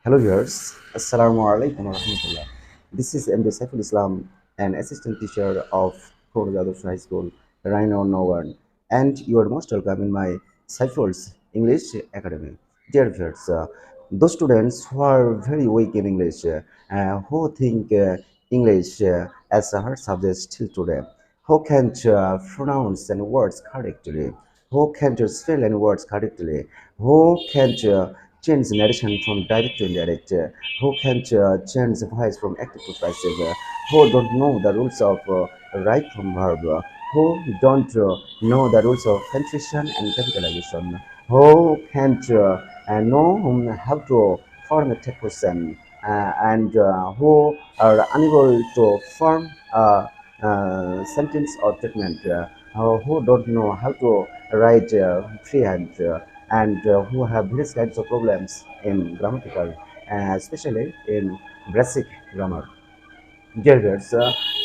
Hello viewers, Assalamu alaikum warahmatullah. This is MD Saiful an assistant teacher of Korea High School, Rhino Novan, and you are most welcome in my Saiful's English Academy. Dear viewers, those students who are very weak in English, who think English as a hard subject still today, who can't pronounce any words correctly, who can't spell any words correctly, who can't change the narration from direct to indirect, who can't change the voice from active to passive, who don't know the rules of right from verb, who don't know the rules of punctuation and capitalization, who can't know how to form a text question, and who are unable to form a sentence or statement, who don't know how to write freehand, and who have various kinds of problems in grammatical, especially in basic grammar. Dear viewers,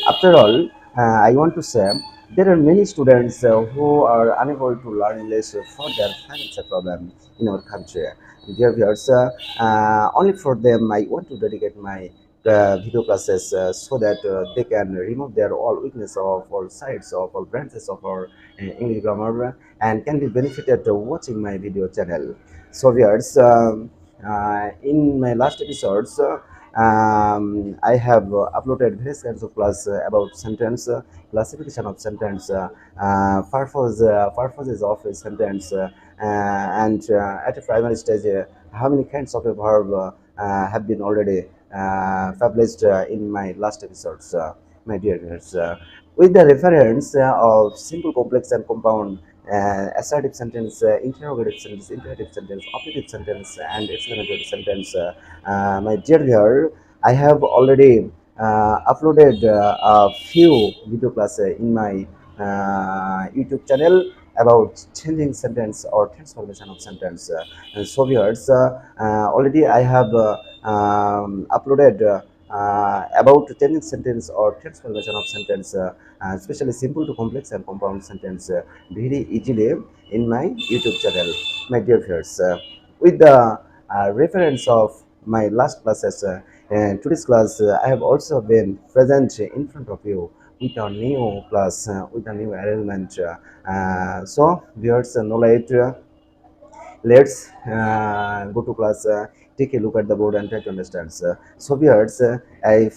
after all, I want to say there are many students who are unable to learn English for their financial problem in our country. Dear viewers, only for them I want to dedicate my video classes so that they can remove their all weakness of all sides of all branches of our English grammar and can be benefited watching my video channel. So viewers, in my last episodes, I have uploaded various kinds of class about sentence, classification of sentence, purposes of a sentence, and at a primary stage, how many kinds of a verb have been already published in my last episodes, my dear viewers. With the reference of simple, complex, and compound assertive sentence, interrogative sentence, imperative sentence, operative sentence, and exclamatory sentence. My dear viewer, I have already uploaded a few video classes in my YouTube channel about changing sentence or transformation of sentence. And so viewers, already I have uploaded about changing sentence or transformation of sentence, especially simple to complex and compound sentence, very easily in my YouTube channel, my dear viewers. With the reference of my last classes, and today's class, I have also been present in front of you with a new class, with a new arrangement. So, viewers, knowledge. Let's go to class, take a look at the board and try to understand. So viewers, I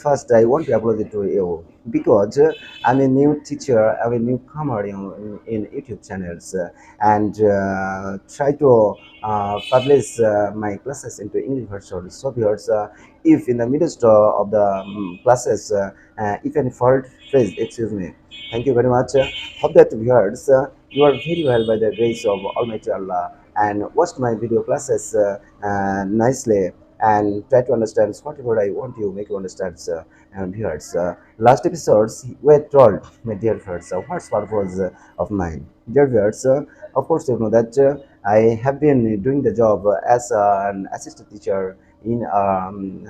want to apologize to you because I'm a new teacher, I'm a newcomer in YouTube channels, and try to publish my classes into English version. So viewers, if in the midst of the classes, if any fault phrase, excuse me. Thank you very much. Hope that viewers, you are very well by the grace of Almighty Allah and watched my video classes nicely and try to understand whatever I want to make you understand, viewers. Last episodes were told, my dear viewers, what's purpose of mine. Dear viewers, of course you know that I have been doing the job as an assistant teacher in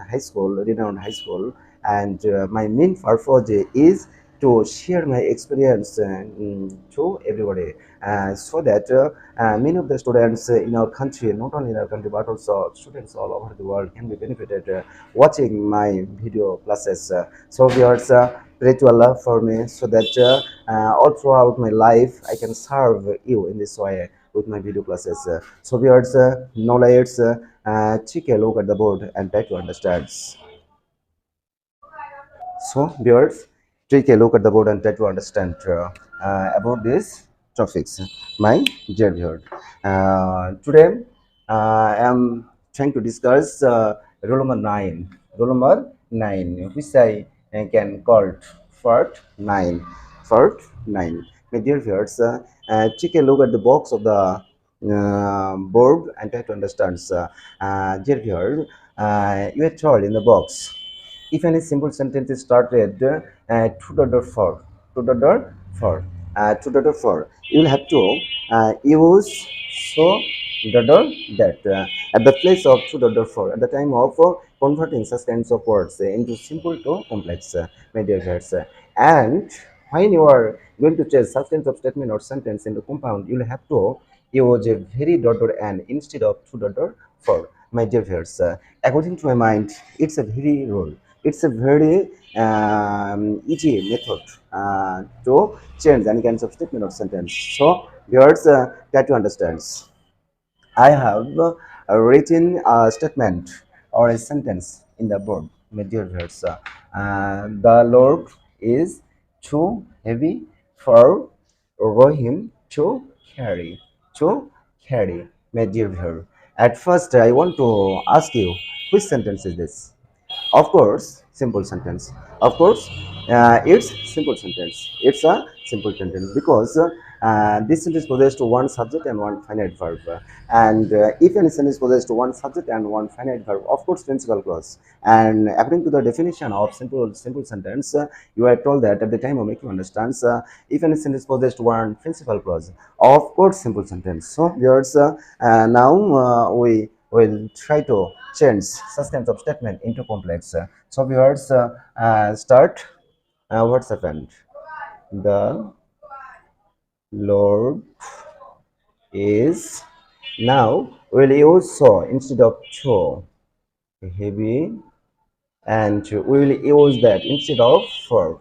high school, renowned high school, and my main purpose is to share my experience to everybody, so that many of the students in our country, not only in our country but also students all over the world, can be benefited watching my video classes. So viewers, pray to Allah for me so that all throughout my life I can serve you in this way with my video classes. So viewers, now let's take a look at the board and try to understand. So, viewers, take a look at the board and try to understand about these topics. My dear viewer, today I am trying to discuss rule number 9. Rule number 9, which I can call part 9. Part 9. My dear viewers, take a look at the box of the board and try to understand. Dear viewer, you are told in the box, if any simple sentence is started 2.4, 2.4, 2.4, you will have to use so dot that at the place of 2.4 at the time of converting such kinds of words into simple to complex, my dear friends. And when you are going to change such kinds of statement or sentence into compound, you will have to use a very dot and instead of 2.4. my dear viewers, according to my mind, it's a very role. It's a very easy method to change any kinds of statement or sentence. So, viewers, try to understand. I have written a statement or a sentence in the board, my dear viewers. The load is too heavy for Rohim to carry. To carry, my dear viewer. At first, I want to ask you, which sentence is this? Of course, simple sentence. Of course, it's simple sentence. It's a simple sentence because this sentence possesses to one subject and one finite verb. And if any sentence possesses to one subject and one finite verb, of course, principal clause. And according to the definition of simple sentence, you are told that at the time of making understands, if any sentence possesses to one principal clause, of course, simple sentence. So, viewers, now we will try to change such kinds of statement into complex. So viewers, start. What's happened? The Lord is, now we'll use so instead of cho, heavy, and we will use that instead of for.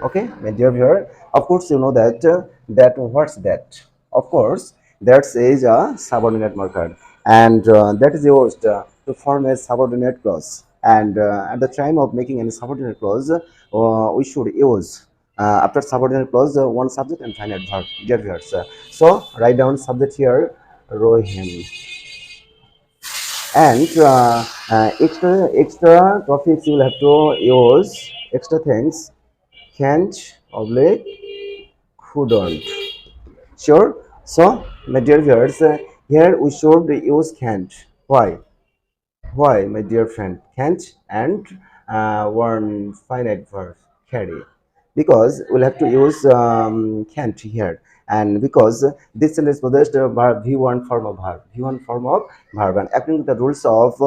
Okay, my dear viewer, of course you know that that what's that, of course that is a subordinate marker, and that is used to form a subordinate clause. And at the time of making any subordinate clause, we should use after subordinate clause one subject and finite verb, dear viewers. So write down subject here, Rohim, and extra topics you will have to use, extra things, can't, oblique, couldn't. Sure. So, my dear viewers, here we should use can't. Why? Why, my dear friend? Can't and one finite verb, carry. Because we'll have to use can't here. And because this sentence possessed a verb V1 form of verb, V1 form of verb. And according to the rules of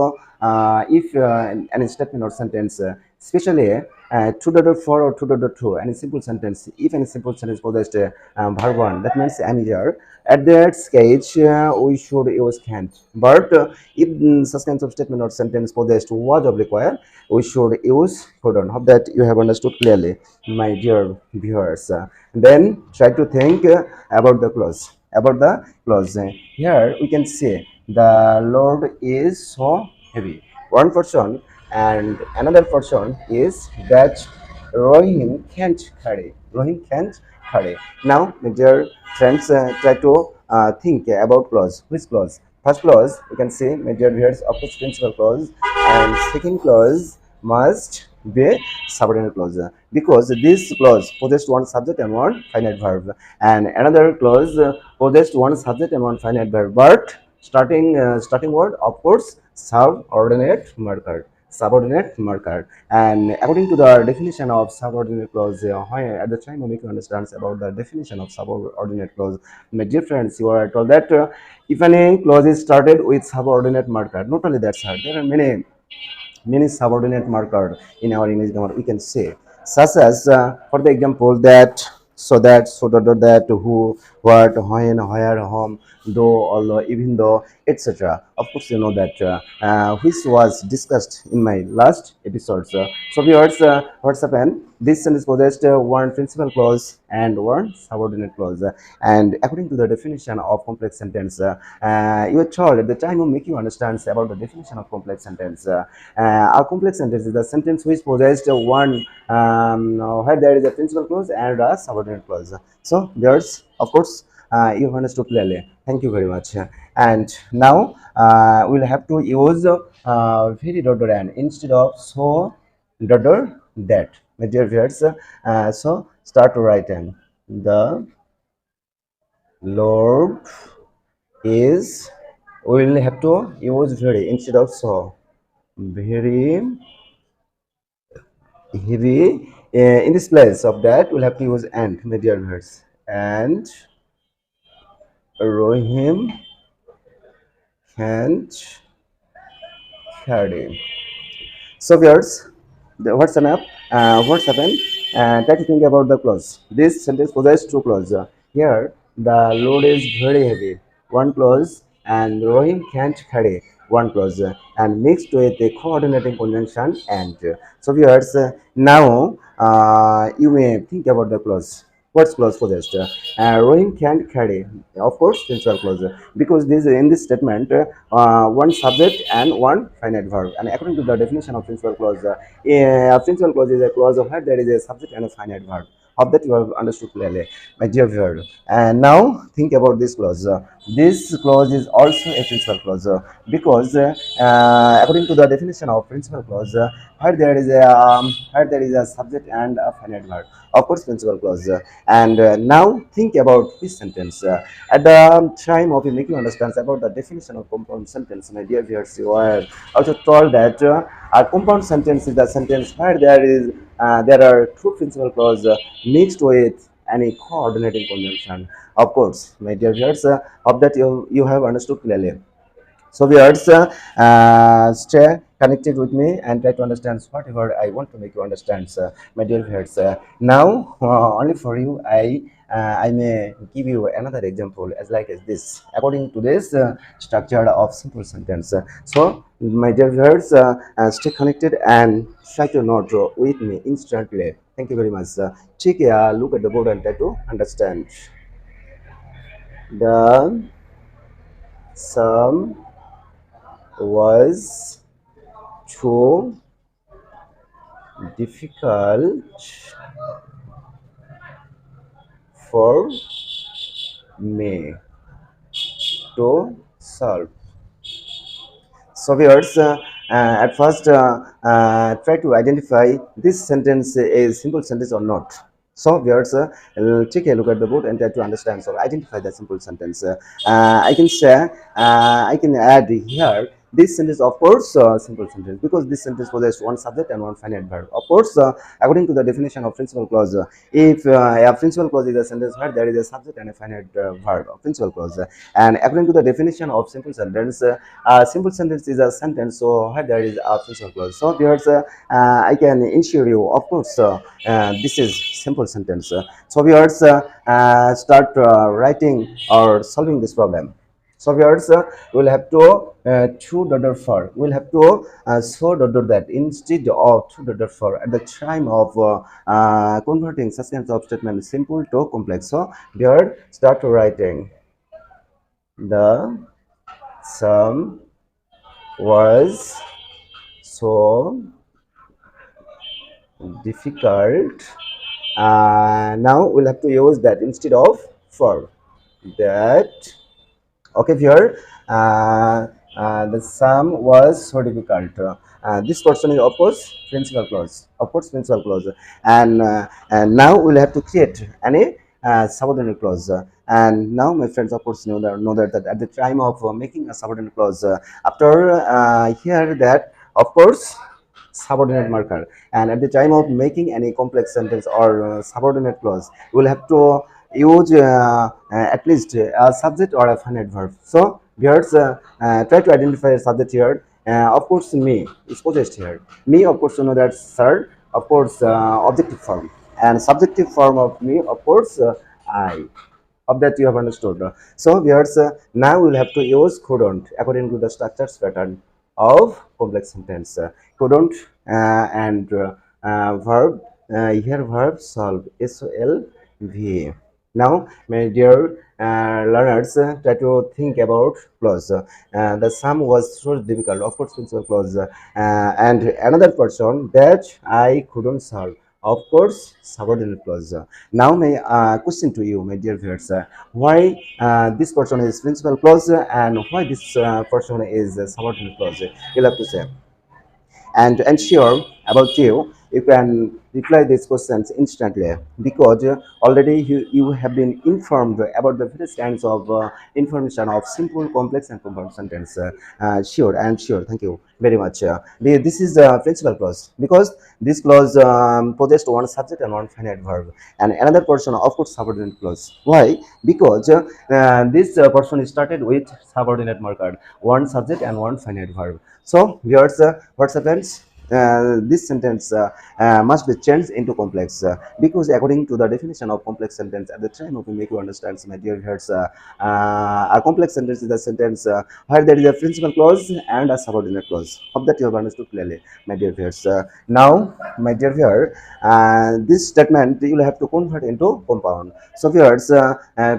if an statement or sentence, especially 2.4 or 2.2, any simple sentence, if any simple sentence possessed verb 1, that means am here. At that stage, we should use can't. But if such kinds of statement or sentence possessed was of required, we should use couldn't. Hope that you have understood clearly, my dear viewers. Then try to think about the clause. About the clause. Here we can see the load is so heavy. One person and another person is that Rohim can't carry. Rohim can't carry. Now, my dear friends, try to think about clause. Which clause? First clause, you can see, my dear viewers, of course, principal clause, and second clause must be subordinate clause, because this clause possessed one subject and one finite verb, and another clause possessed one subject and one finite verb. But starting word, of course, subordinate marker, subordinate marker. And according to the definition of subordinate clause, at the time of making understands about the definition of subordinate clause, my dear friends, you are told that if any clause is started with subordinate marker, not only that, sir, there are many subordinate marker in our English grammar, we can say, such as for the example, that, so that, so that, who, what, when, where, whom, though, although, even though, etc. Of course you know that which was discussed in my last episodes. So viewers, what's happened, this sentence possessed one principal clause and one subordinate clause. And according to the definition of complex sentence, you are told at the time of making you understand about the definition of complex sentence. A complex sentence is a sentence which possessed one where there is a principal clause and a subordinate clause. So viewers, of course, you have understood clearly. Thank you very much. And now we'll have to use very dot and instead of so dot that, my dear viewers. So start to write in the Lord is, we will have to use very instead of so, very heavy. In this place of that, we'll have to use and, my dear viewers. And Rohim can't carry. So viewers, what's enough? What's happened? Try to think about the clause. This sentence possesses two clauses. Here, the load is very heavy. One clause, and Rohim can't carry. one clause and mixed with a coordinating conjunction and. So viewers, now you may think about the clause. What's clause possessed? Rowing can carry, of course, principal clause, because this in this statement one subject and one finite verb. And according to the definition of principal clause, a principal clause is a clause of where there is a subject and a finite verb. Of that you have understood clearly, my dear viewer. And now think about this clause. This clause is also a principal clause because according to the definition of principal clause, where there is a subject and a finite verb. Of course, principal clause. And now think about this sentence. At the time of making you understand about the definition of compound sentence, my dear viewers, you are also told that a compound sentence is the sentence where there are two principal clause mixed with any coordinating conjunction. Of course, my dear viewers, of that you have understood clearly. So viewers, stay connected with me and try to understand whatever I want to make you understand, my dear viewers. Now, only for you, I may give you another example as like as this. According to this structure of simple sentence. So, my dear viewers, stay connected and try to note with me instantly. Thank you very much. Take a look at the board and try to understand. The sum was too difficult for me to solve. So viewers, at first try to identify this sentence is simple sentence or not. So viewers, take a look at the board and try to understand. So identify the simple sentence. I can say, I can add here this sentence, of course, simple sentence, because this sentence possesses one subject and one finite verb. Of course, according to the definition of principal clause, if a principal clause is a sentence where there is a subject and a finite verb, principal clause, and according to the definition of simple sentence is a sentence so where there is a principal clause. So viewers, I can ensure you, of course, this is simple sentence. So viewers, start writing or solving this problem. So viewers, we'll have to two dot for. We'll have to so dot that instead of two dot for at the time of converting such kinds of statement simple to complex. So here start writing. The sum was so difficult. Now we'll have to use that instead of for that. Okay, here the sum was so difficult. This person is of course principal clause, and now we'll have to create any subordinate clause. And now my friends, of course, know that at the time of making a subordinate clause, after here that of course subordinate marker, and at the time of making any complex sentence or subordinate clause, we'll have to use at least a subject or a finite verb. So viewers, try to identify a subject here. Of course, me is possessed here. Me, of course, you know that sir, of course, objective form, and subjective form of me, of course, I. Of that you have understood. So viewers, now we'll have to use couldn't according to the structures pattern of complex sentence. Couldn't and verb, here verb solve, SOLV. Now, my dear learners, try to think about clause. The sum was so difficult, of course, principal clause, and another person that I couldn't solve. Of course, subordinate clause. Now, my question to you, my dear viewers, why this person is principal clause and why this person is subordinate clause? You'll have to say. And to ensure about you can reply these questions instantly, because already you have been informed about the various kinds of information of simple, complex and compound sentence. Sure, I am sure. Thank you very much. This is the principal clause, because this clause possessed one subject and one finite verb, and another portion, of course, subordinate clause. Why? Because this portion started with subordinate marker, one subject and one finite verb. So viewers, what happens? this sentence must be changed into complex because according to the definition of complex sentence at the time of make you understand, my dear viewers, a complex sentence is a sentence where there is a principal clause and a subordinate clause. Hope that you have understood clearly, my dear viewers. Now, my dear viewer, this statement you will have to convert into compound. So, viewers,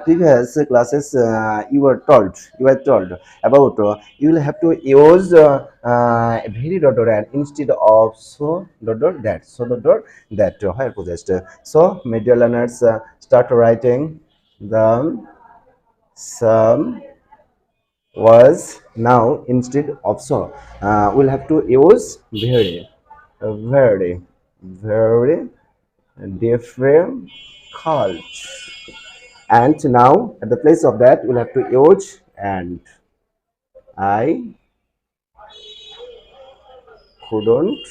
previous classes you were told about you will have to use very dot dot and instead of so dot dot that, so dot dot that where possessed. So, my dear learners, start writing the sum was now instead of so. We'll have to use very, very different cults. And now at the place of that we'll have to use and I couldn't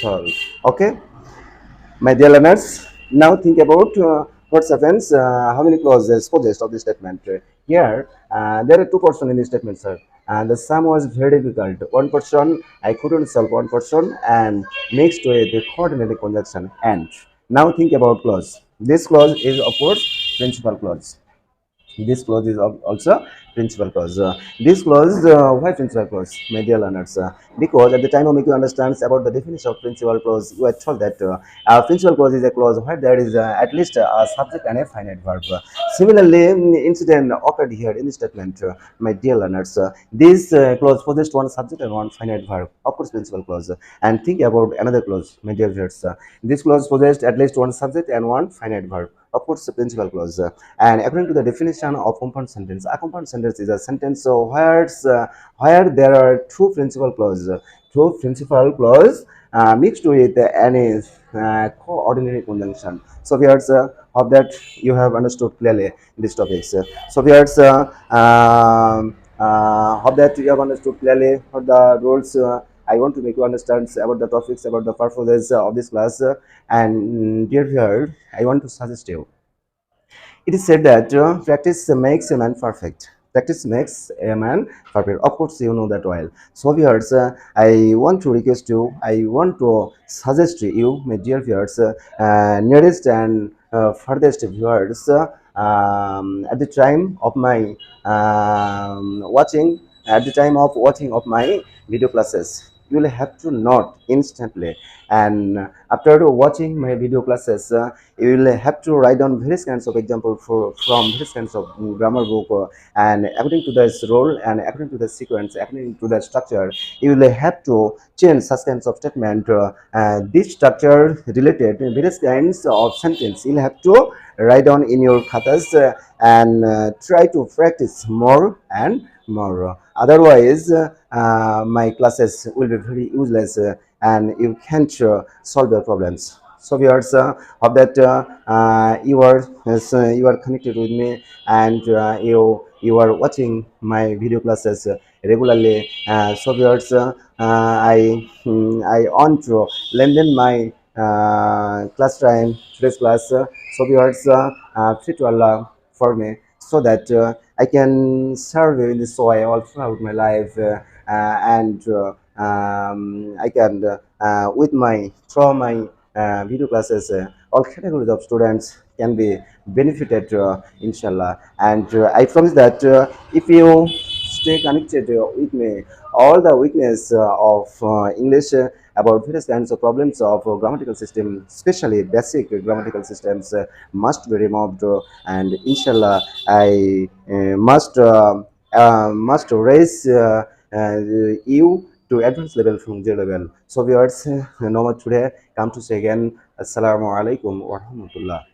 solve. Okay, my dear learners, now think about what happens, how many clauses possessed of this statement. Here, there are two portions in this statement, sir. And the sum was very difficult. One portion, I couldn't solve one portion, and mixed with the coordinated conjunction. And now think about clause. This clause is, of course, principal clause. This clause is also principal clause. This clause, why principal clause, my dear learners? Because at the time of making you understand about the definition of principal clause, you are told that principal clause is a clause where there is at least a subject and a finite verb. Similarly, incident occurred here in the statement, my dear learners. This clause possessed one subject and one finite verb, of course, principal clause. And think about another clause, my dear viewers. This clause possessed at least one subject and one finite verb, of course, the principal clause. And according to the definition of compound sentence, a compound sentence is a sentence where there are two principal clause mixed with any coordinary conjunction. So viewers, hope that you have understood clearly these topics. So viewers, hope that you have understood clearly what the rules. I want to make you understand about the topics, about the purposes of this class. And dear viewer, I want to suggest you. It is said that practice makes a man perfect. Practice makes a man perfect. Of course, you know that well. So, viewers, I want to request you, I want to suggest to you, my dear viewers, nearest and furthest viewers, at the time of my watching, at the time of watching of my video classes, you will have to note instantly. And after watching my video classes, you will have to write down various kinds of example from various kinds of grammar book, and according to this role and according to the sequence, according to the structure, you will have to change such kinds of statement. This structure related to various kinds of sentence you'll have to write down in your khatas, and try to practice more and more. Otherwise, my classes will be very useless, and you can't solve your problems. So viewers, hope that you are connected with me, and you are watching my video classes regularly. So viewers, I want to lengthen my class time, today's class. So viewers, pray to Allah for me so that I can serve you in this way all throughout my life, and I can with my through my video classes, all categories of students can be benefited, inshallah. And I promise that if you stay connected with me, all the weakness of English, about various kinds of problems of grammatical system, especially basic grammatical systems, must be removed, and inshallah I must raise you to advanced level from zero level. So viewers, no more today. Come to say again, Assalamu alaikum wa rahmatullah.